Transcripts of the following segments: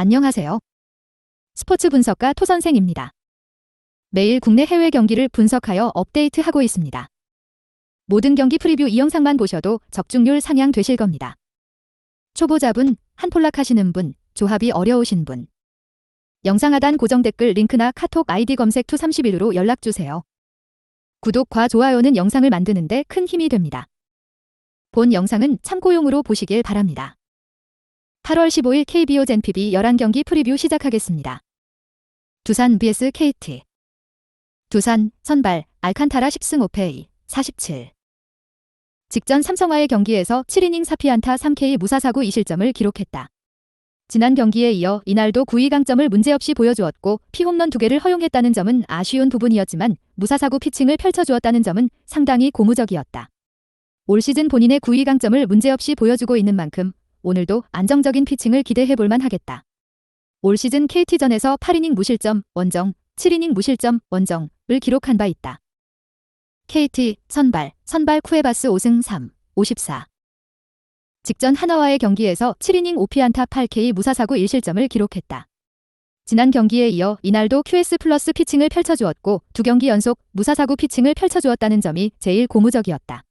안녕하세요. 스포츠 분석가 토선생입니다. 매일 국내 해외 경기를 분석하여 업데이트하고 있습니다. 모든 경기 프리뷰 이 영상만 보셔도 적중률 상향되실 겁니다. 초보자분, 한폴락 하시는 분, 조합이 어려우신 분. 영상 하단 고정 댓글 링크나 카톡 아이디 검색 투31로 연락주세요. 구독과 좋아요는 영상을 만드는데 큰 힘이 됩니다. 본 영상은 참고용으로 보시길 바랍니다. 8월 15일 KBO 젠PB 11경기 프리뷰 시작하겠습니다. 두산 vs KT. 두산, 선발, 알칸타라 10승 5패 47. 직전 삼성와의 경기에서 7이닝 4피안타 3K 무사사구 2실점을 기록했다. 지난 경기에 이어 이날도 9위 강점을 문제없이 보여주었고 피홈런 2개를 허용했다는 점은 아쉬운 부분이었지만 무사사구 피칭을 펼쳐주었다는 점은 상당히 고무적이었다. 올 시즌 본인의 9위 강점을 문제없이 보여주고 있는 만큼 오늘도 안정적인 피칭을 기대해볼만 하겠다. 올 시즌 KT전에서 8이닝 무실점 원정, 7이닝 무실점 원정을 기록한 바 있다. KT 선발 쿠에바스 5승 3, 54. 직전 하나와의 경기에서 7이닝 5피안타 8K 무사사구 1실점을 기록했다. 지난 경기에 이어 이날도 QS 플러스 피칭을 펼쳐주었고 2경기 연속 무사사구 피칭을 펼쳐주었다는 점이 제일 고무적이었다.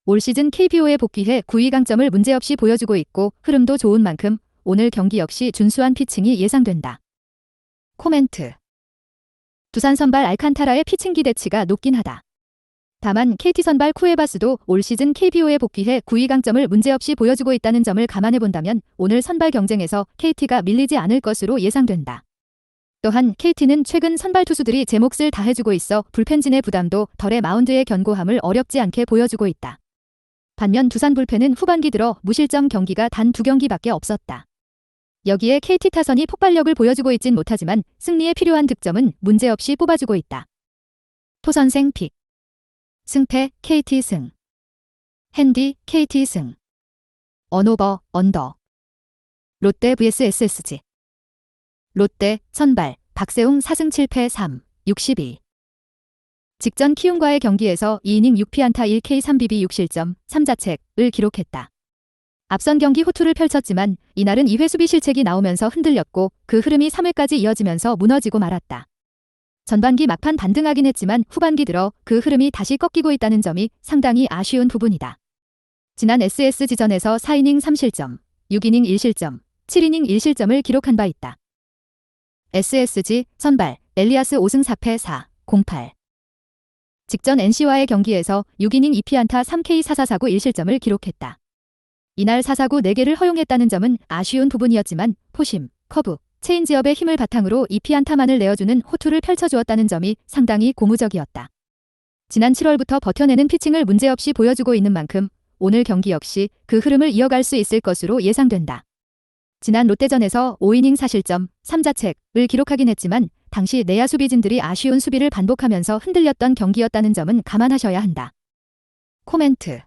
올 시즌 KBO에 복귀해 9위 강점을 문제없이 보여주고 있고 흐름도 좋은 만큼 오늘 경기 역시 준수한 피칭이 예상된다. 코멘트. 두산 선발 알칸타라의 피칭 기대치가 높긴 하다. 다만 KT 선발 쿠에바스도 올 시즌 KBO에 복귀해 9위 강점을 문제없이 보여주고 있다는 점을 감안해본다면 오늘 선발 경쟁에서 KT가 밀리지 않을 것으로 예상된다. 또한 KT는 최근 선발 투수들이 제 몫을 다해주고 있어 불펜진의 부담도 덜해 마운드의 견고함을 어렵지 않게 보여주고 있다. 반면 두산 불펜은 후반기 들어 무실점 경기가 단 2경기밖에 없었다. 여기에 KT 타선이 폭발력을 보여주고 있진 못하지만 승리에 필요한 득점은 문제없이 뽑아주고 있다. 토선생 픽. 승패 KT 승. 핸디 KT 승. 언오버 언더. 롯데 vs SSG. 롯데 선발 박세웅 4승 7패 3, 62. 직전 키움과의 경기에서 2이닝 6피안타 1K 3BB 6실점 3자책을 기록했다. 앞선 경기 호투를 펼쳤지만 이날은 2회 수비 실책이 나오면서 흔들렸고 그 흐름이 3회까지 이어지면서 무너지고 말았다. 전반기 막판 반등하긴 했지만 후반기 들어 그 흐름이 다시 꺾이고 있다는 점이 상당히 아쉬운 부분이다. 지난 SSG전에서 4이닝 3실점, 6이닝 1실점, 7이닝 1실점을 기록한 바 있다. SSG 선발 엘리아스 5승 4패 4, 08. 직전 NC와의 경기에서 6이닝 2피안타 3K 4사사구 1실점을 기록했다. 이날 4사구 4개를 허용했다는 점은 아쉬운 부분이었지만 포심, 커브, 체인지업의 힘을 바탕으로 2피안타만을 내어주는 호투를 펼쳐주었다는 점이 상당히 고무적이었다. 지난 7월부터 버텨내는 피칭을 문제없이 보여주고 있는 만큼 오늘 경기 역시 그 흐름을 이어갈 수 있을 것으로 예상된다. 지난 롯데전에서 5이닝 4실점, 3자책을 기록하긴 했지만 당시 내야 수비진들이 아쉬운 수비를 반복하면서 흔들렸던 경기였다는 점은 감안하셔야 한다. 코멘트.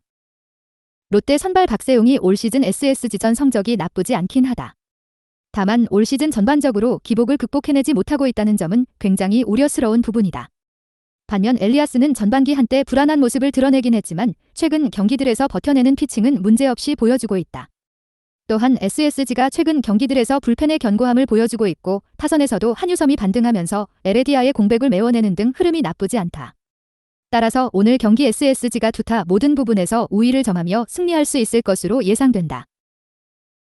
롯데 선발 박세웅이 올 시즌 SSG전 성적이 나쁘지 않긴 하다. 다만 올 시즌 전반적으로 기복을 극복해내지 못하고 있다는 점은 굉장히 우려스러운 부분이다. 반면 엘리아스는 전반기 한때 불안한 모습을 드러내긴 했지만 최근 경기들에서 버텨내는 피칭은 문제없이 보여주고 있다. 또한 SSG가 최근 경기들에서 불펜의 견고함을 보여주고 있고 타선에서도 한유섬이 반등하면서 에레디아의 공백을 메워내는 등 흐름이 나쁘지 않다. 따라서 오늘 경기 SSG가 투타 모든 부분에서 우위를 점하며 승리할 수 있을 것으로 예상된다.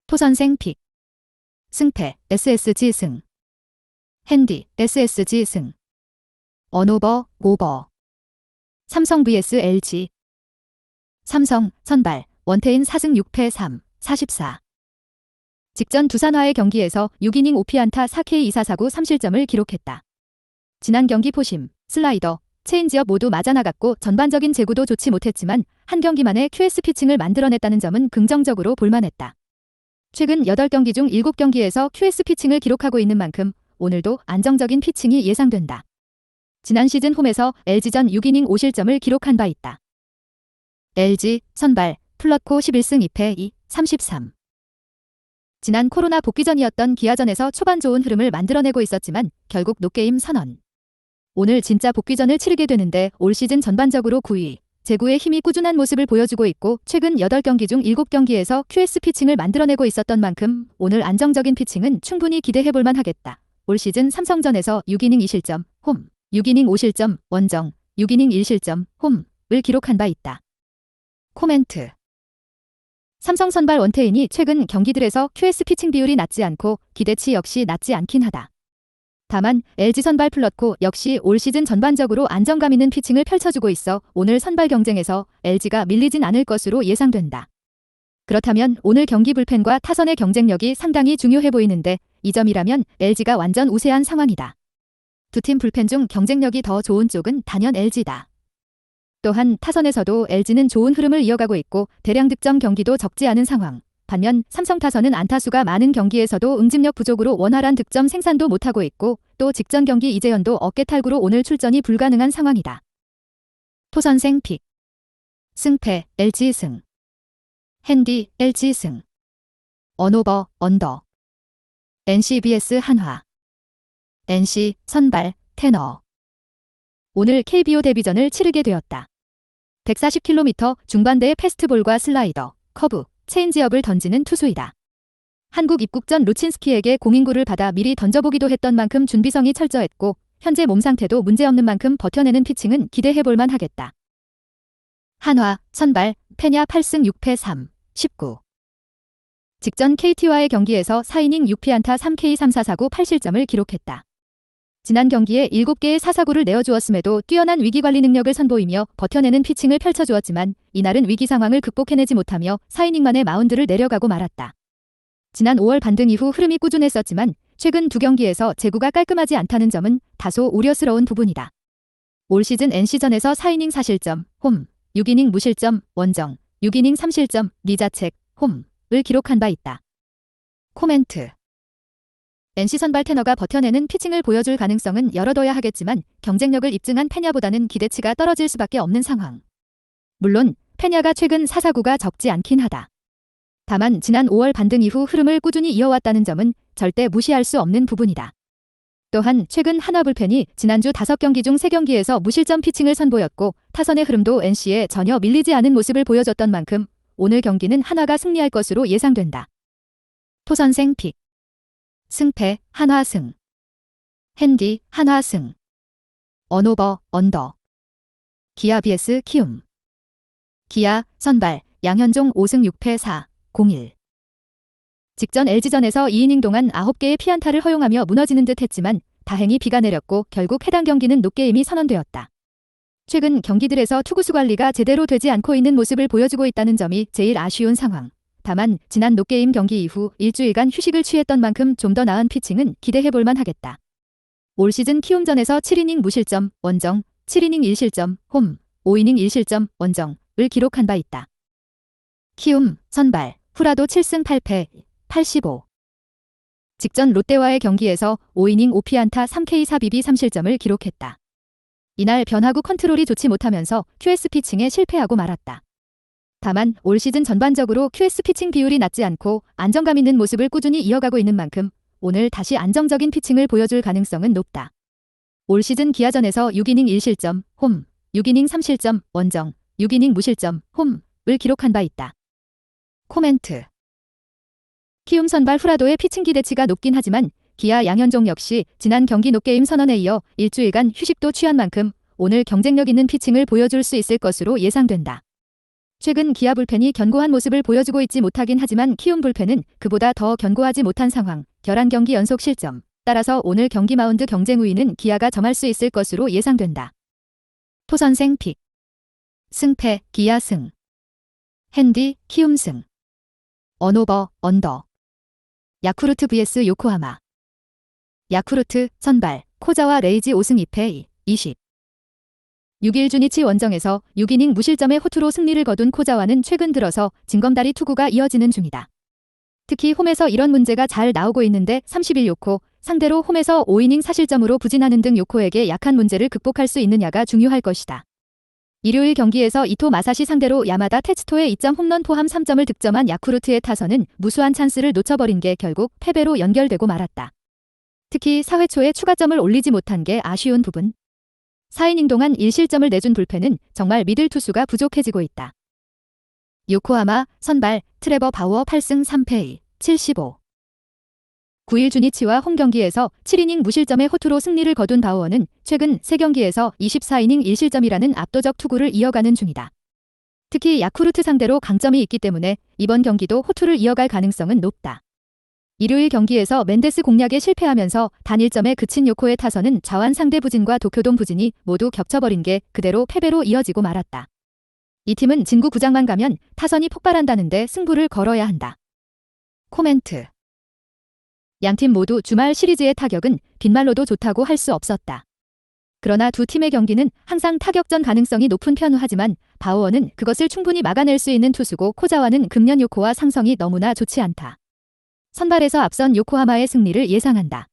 토선생 픽. 승패 SSG 승. 핸디 SSG 승. 언오버 오버. 삼성 vs LG. 삼성 선발 원태인 4승 6패 3, 44. 직전 두산와의 경기에서 6이닝 5피안타 4K 2사사구 3실점을 기록했다. 지난 경기 포심, 슬라이더, 체인지업 모두 맞아나갔고 전반적인 제구도 좋지 못했지만 한 경기만에 QS 피칭을 만들어냈다는 점은 긍정적으로 볼만했다. 최근 8경기 중 7경기에서 QS 피칭을 기록하고 있는 만큼 오늘도 안정적인 피칭이 예상된다. 지난 시즌 홈에서 LG전 6이닝 5실점을 기록한 바 있다. LG 선발 플러코 11승 2패 2, 33. 지난 코로나 복귀전이었던 기아전에서 초반 좋은 흐름을 만들어내고 있었지만 결국 노게임 선언. 오늘 진짜 복귀전을 치르게 되는데 올 시즌 전반적으로 9위, 제구의 힘이 꾸준한 모습을 보여주고 있고 최근 8경기 중 7경기에서 QS 피칭을 만들어내고 있었던 만큼 오늘 안정적인 피칭은 충분히 기대해볼만 하겠다. 올 시즌 삼성전에서 6이닝 2실점, 홈, 6이닝 5실점, 원정, 6이닝 1실점, 홈을 기록한 바 있다. 코멘트. 삼성 선발 원태인이 최근 경기들에서 QS 피칭 비율이 낮지 않고 기대치 역시 낮지 않긴 하다. 다만 LG 선발 플러코 역시 올 시즌 전반적으로 안정감 있는 피칭을 펼쳐주고 있어 오늘 선발 경쟁에서 LG가 밀리진 않을 것으로 예상된다. 그렇다면 오늘 경기 불펜과 타선의 경쟁력이 상당히 중요해 보이는데 이 점이라면 LG가 완전 우세한 상황이다. 두 팀 불펜 중 경쟁력이 더 좋은 쪽은 단연 LG다. 또한 타선에서도 LG는 좋은 흐름을 이어가고 있고 대량 득점 경기도 적지 않은 상황. 반면 삼성 타선은 안타수가 많은 경기에서도 응집력 부족으로 원활한 득점 생산도 못하고 있고 또 직전 경기 이재현도 어깨 탈구로 오늘 출전이 불가능한 상황이다. 토선생 픽. 승패 LG 승. 핸디 LG 승. 언오버 언더. NC vs 한화. NC 선발 테너. 오늘 KBO 데뷔전을 치르게 되었다. 140km 중반대의 패스트볼과 슬라이더, 커브, 체인지업을 던지는 투수이다. 한국 입국 전 루친스키에게 공인구를 받아 미리 던져보기도 했던 만큼 준비성이 철저했고 현재 몸 상태도 문제없는 만큼 버텨내는 피칭은 기대해볼만 하겠다. 한화 선발 페냐 8승 6패 3, 19. 직전 KT와의 경기에서 4이닝 6피안타 3K 3사사구 8실점을 기록했다. 지난 경기에 7개의 사사구를 내어주었음에도 뛰어난 위기관리 능력을 선보이며 버텨내는 피칭을 펼쳐주었지만 이날은 위기 상황을 극복해내지 못하며 4이닝 만에 마운드를 내려가고 말았다. 지난 5월 반등 이후 흐름이 꾸준했었지만 최근 두 경기에서 제구가 깔끔하지 않다는 점은 다소 우려스러운 부분이다. 올 시즌 NC전에서 4이닝 4실점, 홈, 6이닝 무실점, 원정, 6이닝 3실점, 리자책, 홈을 기록한 바 있다. 코멘트. NC 선발 테너가 버텨내는 피칭을 보여줄 가능성은 열어둬야 하겠지만 경쟁력을 입증한 페냐보다는 기대치가 떨어질 수밖에 없는 상황. 물론 페냐가 최근 사사구가 적지 않긴 하다. 다만 지난 5월 반등 이후 흐름을 꾸준히 이어왔다는 점은 절대 무시할 수 없는 부분이다. 또한 최근 한화 불펜이 지난주 5경기 중 3경기에서 무실점 피칭을 선보였고 타선의 흐름도 NC에 전혀 밀리지 않은 모습을 보여줬던 만큼 오늘 경기는 한화가 승리할 것으로 예상된다. 토선생 픽. 승패 한화 승. 핸디 한화 승. 언오버 언더. 기아 vs 키움. 기아 선발 양현종 5승 6패 4, 01. 직전 LG전에서 2이닝 동안 9개의 피안타를 허용하며 무너지는 듯 했지만 다행히 비가 내렸고 결국 해당 경기는 노게임이 선언되었다. 최근 경기들에서 투구수 관리가 제대로 되지 않고 있는 모습을 보여주고 있다는 점이 제일 아쉬운 상황. 다만 지난 노게임 경기 이후 일주일간 휴식을 취했던 만큼 좀 더 나은 피칭은 기대해볼만 하겠다. 올 시즌 키움전에서 7이닝 무실점, 원정, 7이닝 1실점, 홈, 5이닝 1실점, 원정을 기록한 바 있다. 키움 선발 후라도 7승 8패 85. 직전 롯데와의 경기에서 5이닝 5피안타 3K 4비비 3실점을 기록했다. 이날 변화구 컨트롤이 좋지 못하면서 QS 피칭에 실패하고 말았다. 다만 올 시즌 전반적으로 QS 피칭 비율이 낮지 않고 안정감 있는 모습을 꾸준히 이어가고 있는 만큼 오늘 다시 안정적인 피칭을 보여줄 가능성은 높다. 올 시즌 기아전에서 6이닝 1실점, 홈, 6이닝 3실점, 원정, 6이닝 무실점, 홈을 기록한 바 있다. 코멘트. 키움 선발 후라도의 피칭 기대치가 높긴 하지만 기아 양현종 역시 지난 경기 노게임 선언에 이어 일주일간 휴식도 취한 만큼 오늘 경쟁력 있는 피칭을 보여줄 수 있을 것으로 예상된다. 최근 기아 불펜이 견고한 모습을 보여주고 있지 못하긴 하지만 키움 불펜은 그보다 더 견고하지 못한 상황, 11경기 연속 실점. 따라서 오늘 경기 마운드 경쟁 우위는 기아가 점할 수 있을 것으로 예상된다. 토선생 픽. 승패 기아 승. 핸디 키움 승. 언오버 언더. 야쿠르트 vs 요코하마. 야쿠르트 선발 코자와 레이지 5승 2패 20. 6일 주니치 원정에서 6이닝 무실점의 호투로 승리를 거둔 코자와는 최근 들어서 징검다리 투구가 이어지는 중이다. 특히 홈에서 이런 문제가 잘 나오고 있는데 30일 요코, 상대로 홈에서 5이닝 4실점으로 부진하는 등 요코에게 약한 문제를 극복할 수 있느냐가 중요할 것이다. 일요일 경기에서 이토 마사시 상대로 야마다 테츠토의 2점 홈런 포함 3점을 득점한 야쿠르트의 타선은 무수한 찬스를 놓쳐버린 게 결국 패배로 연결되고 말았다. 특히 4회 초에 추가점을 올리지 못한 게 아쉬운 부분. 4이닝 동안 1실점을 내준 불펜은 정말 믿을 투수가 부족해지고 있다. 요코하마 선발 트레버 바우어 8승 3패 75. 9일 주니치와 홈경기에서 7이닝 무실점의 호투로 승리를 거둔 바우어는 최근 3경기에서 24이닝 1실점이라는 압도적 투구를 이어가는 중이다. 특히 야쿠르트 상대로 강점이 있기 때문에 이번 경기도 호투를 이어갈 가능성은 높다. 일요일 경기에서 멘데스 공략에 실패하면서 단 1점에 그친 요코의 타선은 좌완 상대 부진과 도쿄돔 부진이 모두 겹쳐버린 게 그대로 패배로 이어지고 말았다. 이 팀은 진구 구장만 가면 타선이 폭발한다는데 승부를 걸어야 한다. 코멘트. 양팀 모두 주말 시리즈의 타격은 빈말로도 좋다고 할 수 없었다. 그러나 두 팀의 경기는 항상 타격전 가능성이 높은 편하지만 바우어는 그것을 충분히 막아낼 수 있는 투수고 코자와는 금년 요코와 상성이 너무나 좋지 않다. 선발에서 앞선 요코하마의 승리를 예상한다.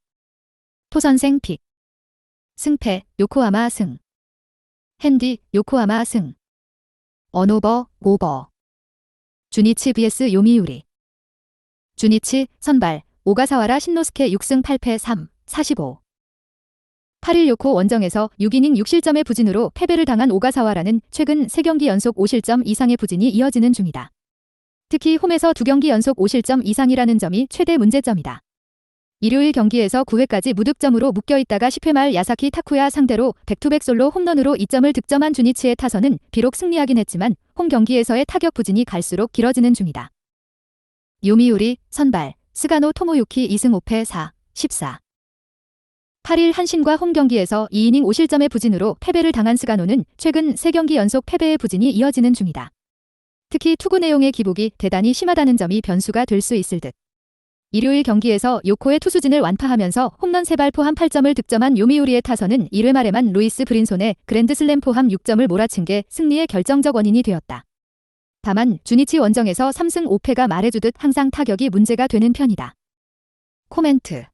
토선생 픽. 승패 요코하마 승. 핸디 요코하마 승. 언오버 오버. 주니치 vs 요미우리. 주니치 선발 오가사와라 신노스케 6승 8패 3, 45. 8일 요코 원정에서 6이닝 6실점의 부진으로 패배를 당한 오가사와라는 최근 3경기 연속 5실점 이상의 부진이 이어지는 중이다. 특히 홈에서 2경기 연속 5실점 이상이라는 점이 최대 문제점이다. 일요일 경기에서 9회까지 무득점으로 묶여있다가 10회 말 야사키 타쿠야 상대로 백투백 솔로 홈런으로 2점을 득점한 주니치의 타선은 비록 승리하긴 했지만 홈 경기에서의 타격 부진이 갈수록 길어지는 중이다. 요미우리 선발 스가노 토모유키 2승 5패 4, 14. 8일 한신과 홈 경기에서 2이닝 5실점의 부진으로 패배를 당한 스가노는 최근 3경기 연속 패배의 부진이 이어지는 중이다. 특히 투구 내용의 기복이 대단히 심하다는 점이 변수가 될 수 있을 듯. 일요일 경기에서 요코의 투수진을 완파하면서 홈런 3발 포함 8점을 득점한 요미우리의 타선은 1회 말에만 루이스 브린손의 그랜드슬램 포함 6점을 몰아친 게 승리의 결정적 원인이 되었다. 다만 주니치 원정에서 3승 5패가 말해주듯 항상 타격이 문제가 되는 편이다. 코멘트.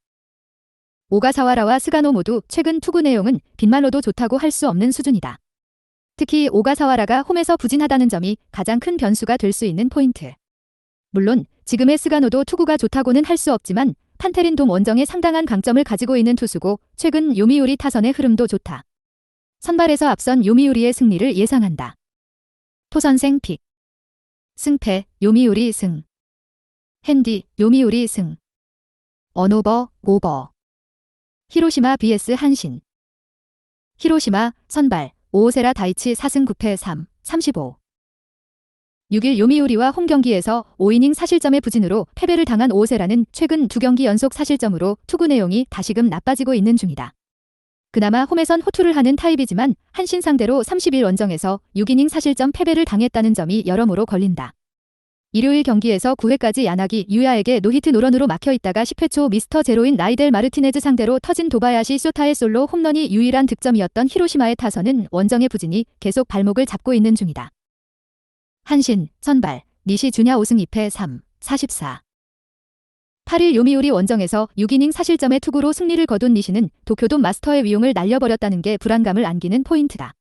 오가사와라와 스가노 모두 최근 투구 내용은 빈말로도 좋다고 할 수 없는 수준이다. 특히 오가사와라가 홈에서 부진하다는 점이 가장 큰 변수가 될 수 있는 포인트. 물론 지금의 스가노도 투구가 좋다고는 할 수 없지만 판테린 돔 원정에 상당한 강점을 가지고 있는 투수고 최근 요미우리 타선의 흐름도 좋다. 선발에서 앞선 요미우리의 승리를 예상한다. 토선생 픽. 승패 요미우리 승. 핸디 요미우리 승. 언오버 오버. 히로시마 vs 한신. 히로시마 선발 오오세라 다이치 4승 9패 3, 35. 6일 요미우리와 홈 경기에서 5이닝 4실점의 부진으로 패배를 당한 오오세라는 최근 2경기 연속 4실점으로 투구 내용이 다시금 나빠지고 있는 중이다. 그나마 홈에선 호투를 하는 타입이지만 한신 상대로 30일 원정에서 6이닝 4실점 패배를 당했다는 점이 여러모로 걸린다. 일요일 경기에서 9회까지 야나기 유야에게 노히트 노런으로 막혀있다가 10회 초 미스터 제로인 라이델 마르티네즈 상대로 터진 도바야시 쇼타의 솔로 홈런이 유일한 득점이었던 히로시마의 타선은 원정의 부진이 계속 발목을 잡고 있는 중이다. 한신 선발 니시 주냐 5승 2패 3, 44. 8일 요미우리 원정에서 6이닝 4실점의 투구로 승리를 거둔 니시는 도쿄돔 마스터의 위용을 날려버렸다는 게 불안감을 안기는 포인트다.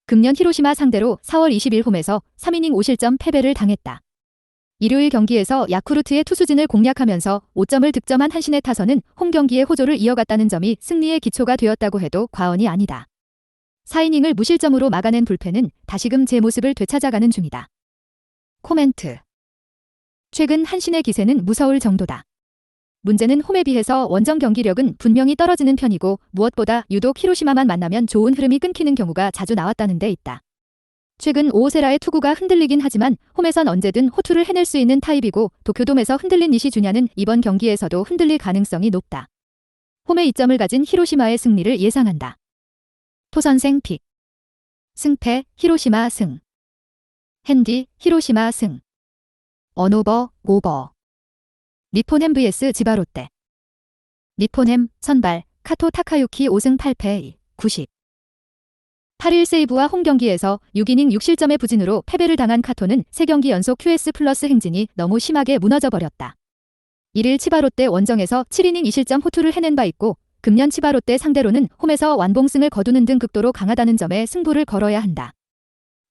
금년 히로시마 상대로 4월 20일 홈에서 3이닝 5실점 패배를 당했다. 일요일 경기에서 야쿠르트의 투수진을 공략하면서 5점을 득점한 한신의 타선은 홈 경기의 호조를 이어갔다는 점이 승리의 기초가 되었다고 해도 과언이 아니다. 4이닝을 무실점으로 막아낸 불펜은 다시금 제 모습을 되찾아가는 중이다. 코멘트. 최근 한신의 기세는 무서울 정도다. 문제는 홈에 비해서 원정 경기력은 분명히 떨어지는 편이고 무엇보다 유독 히로시마만 만나면 좋은 흐름이 끊기는 경우가 자주 나왔다는 데 있다. 최근 오오세라의 투구가 흔들리긴 하지만 홈에선 언제든 호투를 해낼 수 있는 타입이고 도쿄돔에서 흔들린 니시 주냐는 이번 경기에서도 흔들릴 가능성이 높다. 홈에 이점을 가진 히로시마의 승리를 예상한다. 토선생 픽. 승패 히로시마 승. 핸디 히로시마 승. 언오버 오버. 니폰햄 vs 지바롯데. 니폰햄 선발 카토 타카유키 5승 8패 90. 8일 세이브와 홈 경기에서 6이닝 6실점의 부진으로 패배를 당한 카토는 3경기 연속 QS 플러스 행진이 너무 심하게 무너져버렸다. 1일 치바롯데 원정에서 7이닝 2실점 호투를 해낸 바 있고 금년 치바롯데 상대로는 홈에서 완봉승을 거두는 등 극도로 강하다는 점에 승부를 걸어야 한다.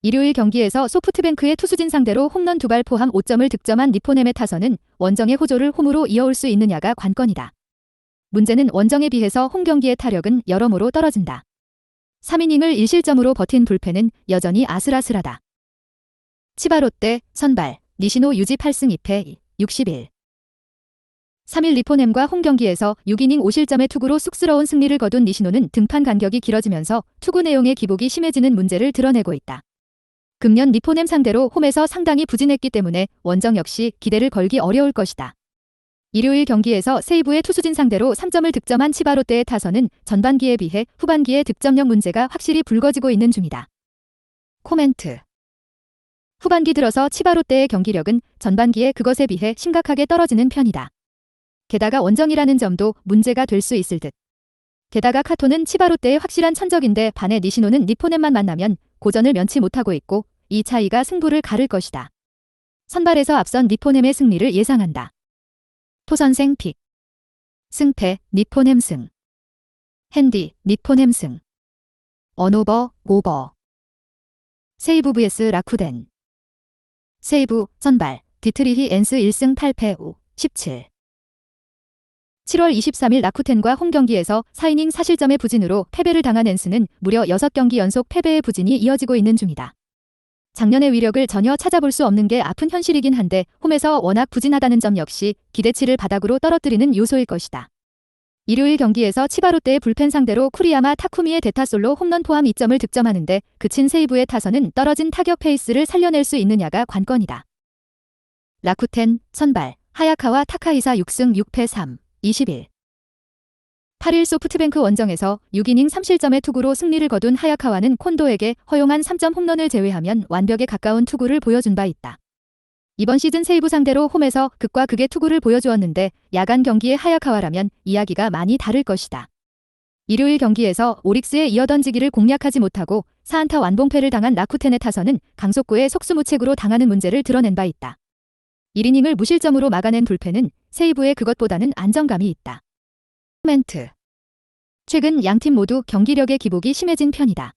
일요일 경기에서 소프트뱅크의 투수진 상대로 홈런 2발 포함 5점을 득점한 니폰햄의 타선은 원정의 호조를 홈으로 이어올 수 있느냐가 관건이다. 문제는 원정에 비해서 홈 경기의 타력은 여러모로 떨어진다. 3이닝을 1실점으로 버틴 불펜은 여전히 아슬아슬하다. 치바롯데 선발 니시노 유지 8승 2패 61. 3일 니포넴과 홈경기에서 6이닝 5실점의 투구로 쑥스러운 승리를 거둔 니시노는 등판 간격이 길어지면서 투구 내용의 기복이 심해지는 문제를 드러내고 있다. 금년 니포넴 상대로 홈에서 상당히 부진했기 때문에 원정 역시 기대를 걸기 어려울 것이다. 일요일 경기에서 세이브의 투수진 상대로 3점을 득점한 치바롯데의 타선은 전반기에 비해 후반기에 득점력 문제가 확실히 불거지고 있는 중이다. 코멘트. 후반기 들어서 치바롯데의 경기력은 전반기에 그것에 비해 심각하게 떨어지는 편이다. 게다가 원정이라는 점도 문제가 될 수 있을 듯. 게다가 카토는 치바롯데의 확실한 천적인데 반해 니시노는 니포넴만 만나면 고전을 면치 못하고 있고 이 차이가 승부를 가를 것이다. 선발에서 앞선 니포넴의 승리를 예상한다. 토선생 픽. 승패 니포넴 승. 핸디 니포넴 승. 언오버 오버. 세이브 vs 라쿠덴. 세이브 선발 디트리히 엔스 1승 8패 5, 17. 7월 23일 라쿠텐과 홈경기에서 4이닝 4실점의 부진으로 패배를 당한 엔스는 무려 6경기 연속 패배의 부진이 이어지고 있는 중이다. 작년의 위력을 전혀 찾아볼 수 없는 게 아픈 현실이긴 한데 홈에서 워낙 부진하다는 점 역시 기대치를 바닥으로 떨어뜨리는 요소일 것이다. 일요일 경기에서 치바롯데의 불펜 상대로 쿠리야마 타쿠미의 대타솔로 홈런 포함 2점을 득점하는데 그친 세이브의 타선은 떨어진 타격 페이스를 살려낼 수 있느냐가 관건이다. 라쿠텐 선발 하야카와 타카히사 6승 6패 3, 21. 8일 소프트뱅크 원정에서 6이닝 3실점의 투구로 승리를 거둔 하야카와는 콘도에게 허용한 3점 홈런을 제외하면 완벽에 가까운 투구를 보여준 바 있다. 이번 시즌 세이브 상대로 홈에서 극과 극의 투구를 보여주었는데 야간 경기의 하야카와라면 이야기가 많이 다를 것이다. 일요일 경기에서 오릭스에 이어 던지기를 공략하지 못하고 4안타 완봉패를 당한 라쿠텐의 타선은 강속구에 속수무책으로 당하는 문제를 드러낸 바 있다. 1이닝을 무실점으로 막아낸 불펜은 세이브의 그것보다는 안정감이 있다. 코멘트. 최근 양팀 모두 경기력의 기복이 심해진 편이다.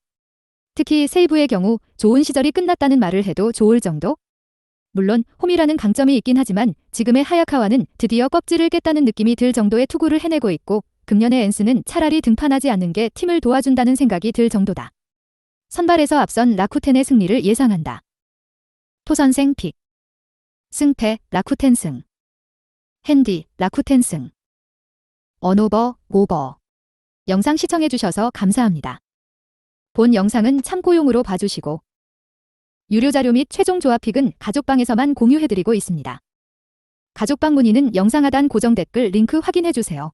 특히 세이브의 경우 좋은 시절이 끝났다는 말을 해도 좋을 정도? 물론 홈이라는 강점이 있긴 하지만 지금의 하야카와는 드디어 껍질을 깼다는 느낌이 들 정도의 투구를 해내고 있고 금년의 엔스는 차라리 등판하지 않는 게 팀을 도와준다는 생각이 들 정도다. 선발에서 앞선 라쿠텐의 승리를 예상한다. 토선생 픽. 승패 라쿠텐 승. 핸디 라쿠텐 승. 언오버 오버. 영상 시청해주셔서 감사합니다. 본 영상은 참고용으로 봐주시고 유료 자료 및 최종 조합픽은 가족방에서만 공유해드리고 있습니다. 가족방 문의는 영상 하단 고정 댓글 링크 확인해주세요.